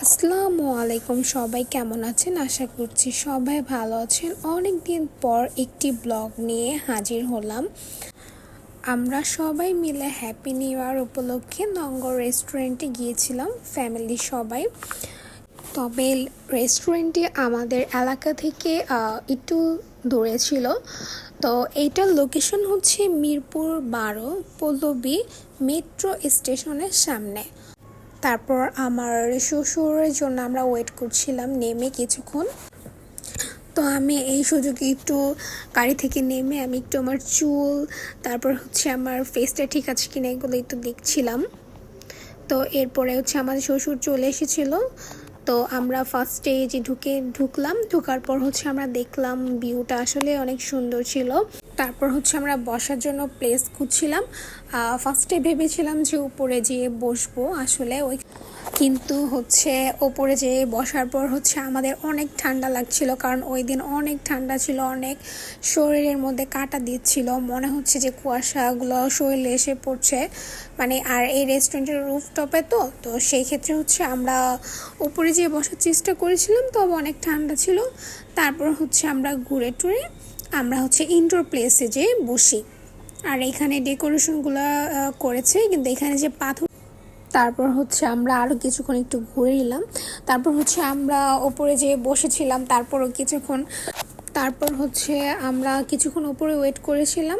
আসসালামু আলাইকুম, সবাই কেমন আছেন? আশা করছি সবাই ভালো আছেন। অনেক দিন পর একটি ব্লগ নিয়ে হাজির হলাম। আমরা সবাই মিলে হ্যাপি নিউ ইয়ার উপলক্ষে নঙ্গর রেস্টুরেন্টে গিয়েছিলাম, ফ্যামিলি সবাই। তবে রেস্টুরেন্টটি আমাদের এলাকা থেকে একটু দূরে ছিল। তো এইটার লোকেশন হচ্ছে মিরপুর 12 পল্লবী মেট্রো স্টেশনের সামনে। তারপর আমার শ্বশুরের জন্য আমরা ওয়েট করছিলাম নেমে কিছুক্ষণ। তো আমি এই সুযোগে একটু গাড়ি থেকে নেমে আমি একটু আমার চুল, তারপর হচ্ছে আমার ফেসটা ঠিক আছে কিনা এগুলো একটু দেখছিলাম। তো এরপরে হচ্ছে আমাদের শ্বশুর চলে এসেছিল। তো আমরা ফার্স্টে যে ঢুকার পর হচ্ছে আমরা দেখলাম ভিউটা আসলে অনেক সুন্দর ছিল। তারপর হচ্ছে আমরা বসার জন্য প্লেস খুঁজছিলাম। ফার্স্টে ভেবেছিলাম যে উপরে যেয়ে বসবো, আসলে কিন্তু হচ্ছে ওপরে যেয়ে বসার পর হচ্ছে আমাদের অনেক ঠান্ডা লাগছিল, কারণ ওই দিন অনেক ঠান্ডা ছিল, অনেক শরীরের মধ্যে কাঁটা দিচ্ছিল, মনে হচ্ছে যে কুয়াশাগুলো শরীরে এসে পড়ছে। আর এই রেস্টুরেন্টের রুফটপে তো সেই ক্ষেত্রে হচ্ছে আমরা উপরে যেয়ে বসার চেষ্টা করেছিলাম, তবে অনেক ঠান্ডা ছিল। তারপর হচ্ছে আমরা ঘুরে টুরে আমরা হচ্ছে ইনডোর প্লেসে যেয়ে বসি। আর এখানে ডেকোরেশনগুলো করেছে, কিন্তু এখানে যে পাথর। তারপর হচ্ছে আমরা আরও কিছুক্ষণ একটু ঘুরে নিলাম। তারপর হচ্ছে আমরা ওপরে যেয়ে বসেছিলাম। তারপর হচ্ছে আমরা কিছুক্ষণ ওপরে ওয়েট করেছিলাম।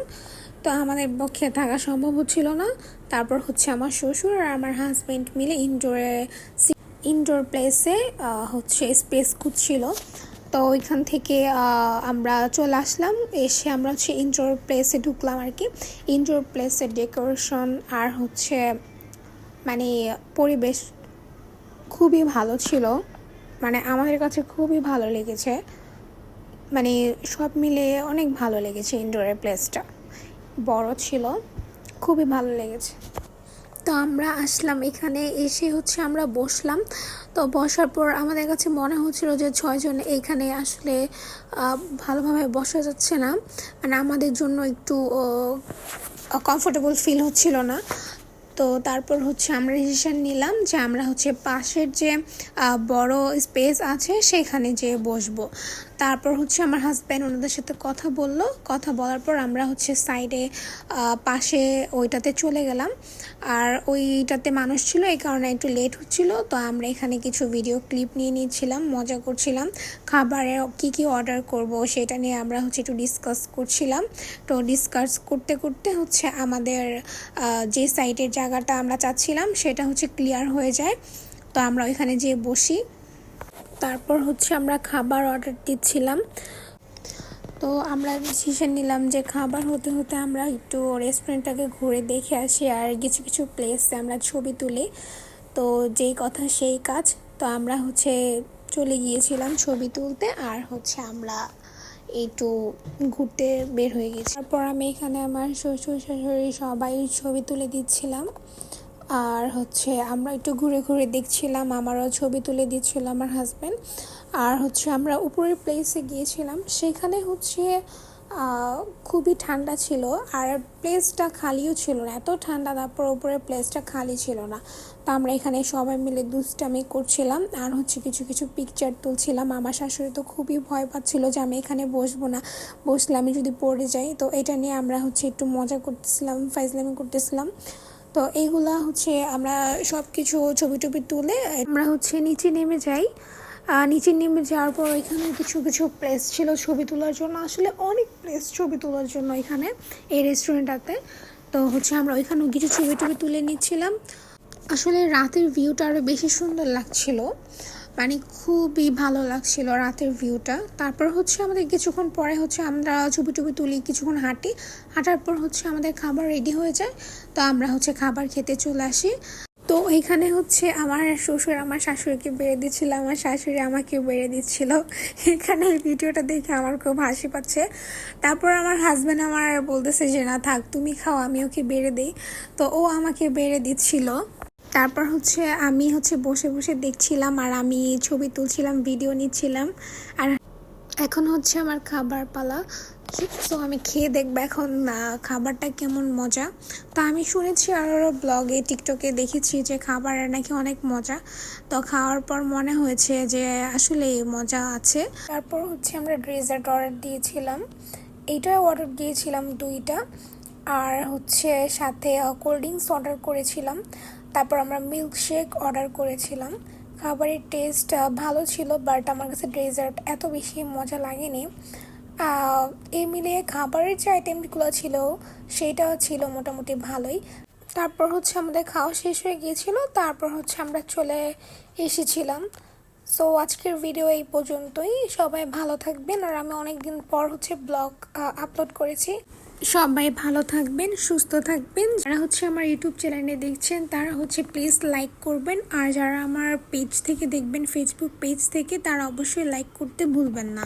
তো আমাদের পক্ষে থাকা সম্ভব হচ্ছিল না। তারপর হচ্ছে আমার শ্বশুর আর আমার হাজব্যান্ড মিলে ইনডোর প্লেসে হচ্ছে স্পেস খুঁজছিল। তো ওইখান থেকে আমরা চলে আসলাম। এসে আমরা হচ্ছে ইনডোর প্লেসে ঢুকলাম আর কি। ইনডোর প্লেসের ডেকোরেশন আর হচ্ছে পরিবেশ খুবই ভালো ছিল। আমাদের কাছে খুবই ভালো লেগেছে। সব মিলে অনেক ভালো লেগেছে। ইনডোরের প্লেসটা বড় ছিল, খুবই ভালো লেগেছে। তো আমরা আসলাম, এখানে এসে হচ্ছে আমরা বসলাম। তো বসার পর আমাদের কাছে মনে হচ্ছিল যে 6 জন এইখানে আসলে ভালোভাবে বসা যাচ্ছে না, আমাদের জন্য একটু কমফোর্টেবল ফিল হচ্ছিল না। তো তারপর হচ্ছে আমরা ডিসিশন নিলাম যে আমরা হচ্ছে পাশের যে বড় স্পেস আছে সেখানে যেয়ে বসবো। তারপর হচ্ছে আমার হাজব্যান্ড ওনাদের সাথে কথা বলার পর আমরা হচ্ছে সাইডে পাশে ওইটাতে চলে গেলাম। আর ওইটাতে মানুষ ছিল, এই কারণে একটু লেট হচ্ছিল। তো আমরা এখানে কিছু ভিডিও ক্লিপ নিয়ে নিচ্ছিলাম, মজা করছিলাম। খাবারে কি অর্ডার করব সেটা নিয়ে আমরা হচ্ছে একটু ডিসকাস করছিলাম। তো ডিসকাস করতে করতে হচ্ছে আমাদের যে সাইডের জায়গাটা আমরা চাচ্ছিলাম সেটা হচ্ছে ক্লিয়ার হয়ে যায়। তো আমরা ওইখানে যেয়ে বসি। তারপর হচ্ছে আমরা খাবার অর্ডার দিচ্ছিলাম। তো আমরা ডিসিশন নিলাম যে খাবার হতে হতে আমরা একটু রেস্টুরেন্টটাকে ঘুরে দেখে আসি, আর কিছু কিছু প্লেসে আমরা ছবি তুলি। তো যেই কথা সেই কাজ। তো আমরা হচ্ছে চলে গিয়েছিলাম ছবি তুলতে, আর হচ্ছে আমরা একটু ঘুরতে বের হয়ে গেছি। তারপর আমি এখানে আমার শ্বশুর শাশুড়ি সবাই ছবি তুলে দিচ্ছিলাম, আর হচ্ছে আমরা একটু ঘুরে ঘুরে দেখছিলাম। আমারও ছবি তুলে দিচ্ছিল আমার হাজব্যান্ড। আর হচ্ছে আমরা উপরের প্লেসে গিয়েছিলাম, সেখানে হচ্ছে খুবই ঠান্ডা ছিল, আর প্লেসটা খালিও ছিল না, এত ঠান্ডা। তারপর উপরের প্লেসটা খালি ছিল না। তো আমরা এখানে সবাই মিলে দুষ্টামি করছিলাম, আর হচ্ছে কিছু কিছু পিকচার তুলছিলাম। আমার শাশুড়ি তো খুবই ভয় পাচ্ছিল যে আমি এখানে বসবো না, বসলে আমি যদি পড়ে যাই। তো এটা নিয়ে আমরা হচ্ছে একটু মজা করতেছিলাম, ফাইজলামি করতেছিলাম। তো এইগুলা হচ্ছে আমরা সব কিছু ছবি টবি তুলে আমরা হচ্ছে নিচে নেমে যাই। নিচে নেমে যাওয়ার পর এখানে কিছু কিছু প্লেস ছিল ছবি তোলার জন্য, আসলে অনেক প্লেস ছবি তোলার জন্য এখানে এই রেস্টুরেন্টটাতে। তো হচ্ছে আমরা ওইখানেও কিছু ছবি টবি তুলে নিচ্ছিলাম। আসলে রাতের ভিউটা আরও বেশি সুন্দর লাগছিল, খুবই ভালো লাগছিল রাতের ভিউটা। তারপর হচ্ছে আমাদের কিছুক্ষণ পরে হচ্ছে আমরা ছবি টবি তুলি, কিছুক্ষণ হাঁটার পর হচ্ছে আমাদের খাবার রেডি হয়ে যায়। তো আমরা হচ্ছে খাবার খেতে চলে আসি। তো এখানে হচ্ছে আমার শ্বশুর আমার শাশুড়িকে বেড়ে দিচ্ছিল, আমার শাশুড়ি আমাকে বেড়ে দিচ্ছিল। এখানে এই ভিডিওটা দেখে আমার খুব হাসি পাচ্ছে। তারপর আমার হাজব্যান্ড আমার বলতেছে যে না থাক, তুমি খাও, আমি ওকে বেড়ে দিই। তো ও আমাকে বেড়ে দিচ্ছিল। তারপর হচ্ছে আমি হচ্ছে বসে বসে দেখছিলাম, আর আমি ছবি তুলছিলাম, ভিডিও নিচ্ছিলাম। আর এখন হচ্ছে আমার খাবার পালা। সো আমি খেয়ে দেখবো এখন খাবারটা কেমন মজা। তো আমি শুনেছি আরও ব্লগে টিকটকে দেখেছি যে খাবারের নাকি অনেক মজা। তো খাওয়ার পর মনে হয়েছে যে আসলে মজা আছে। তারপর হচ্ছে আমরা ডেজার্ট অর্ডার দিয়েছিলাম, এইটাও অর্ডার দিয়েছিলাম 2টা, আর হচ্ছে সাথে কোল্ড ড্রিঙ্কস অর্ডার করেছিলাম। তারপর আমরা মিল্কশেক অর্ডার করেছিলাম। খাবারের টেস্ট ভালো ছিল, বাট আমার কাছে ডেজার্ট এত বেশি মজা লাগেনি। এই মিলিয়ে খাবারের যে আইটেমগুলো ছিল সেটা ছিল মোটামুটি ভালোই। তারপর হচ্ছে আমাদের খাওয়া শেষ হয়ে গিয়েছিল, তারপর হচ্ছে আমরা চলে এসেছিলাম। সো আজকের ভিডিও এই পর্যন্তই। সবাই ভালো থাকবেন, আর আমি অনেক দিন পর হচ্ছে ব্লগ আপলোড করেছি। সবাই ভালো থাকবেন, সুস্থ থাকবেন। যারা হচ্ছে আমার ইউটিউব চ্যানেলে দেখছেন তারা হচ্ছে প্লিজ লাইক করবেন, আর যারা আমার পেজ থেকে দেখবেন, ফেসবুক পেজ থেকে, তারা অবশ্যই লাইক করতে ভুলবেন না।